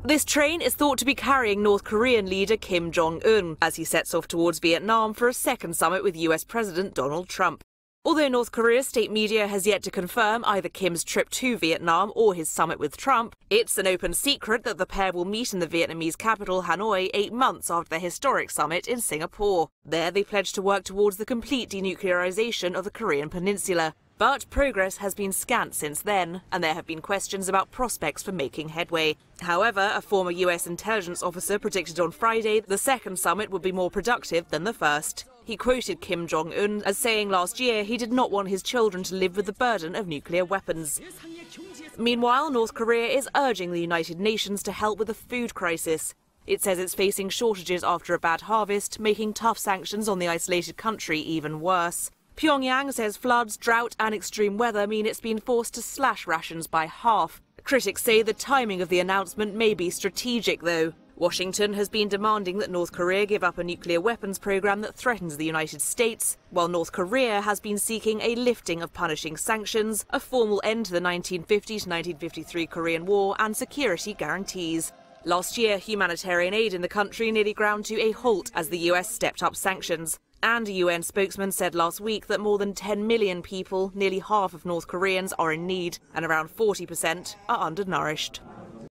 This train is thought to be carrying North Korean leader Kim Jong Un as he sets off towards Vietnam for a second summit with US President Donald Trump. Although North Korea's state media has yet to confirm either Kim's trip to Vietnam or his summit with Trump, it's an open secret that the pair will meet in the Vietnamese capital Hanoi 8 months after their historic summit in Singapore. There they pledged to work towards the complete denuclearization of the Korean peninsula. But progress has been scant since then, and there have been questions about prospects for making headway. However, a former US intelligence officer predicted on Friday the second summit would be more productive than the first. He quoted Kim Jong Un as saying last year he did not want his children to live with the burden of nuclear weapons. Meanwhile, North Korea is urging the United Nations to help with the food crisis. It says it's facing shortages after a bad harvest, making tough sanctions on the isolated country even worse. Pyongyang says floods, drought and extreme weather mean it's been forced to slash rations by half. Critics say the timing of the announcement may be strategic, though. Washington has been demanding that North Korea give up a nuclear weapons program that threatens the United States, while North Korea has been seeking a lifting of punishing sanctions, a formal end to the 1950 to 1953 Korean War and security guarantees. Last year, humanitarian aid in the country nearly ground to a halt as the US stepped up sanctions. And a UN spokesman said last week that more than 10 million people, nearly half of North Koreans, are in need, and around 40% are undernourished.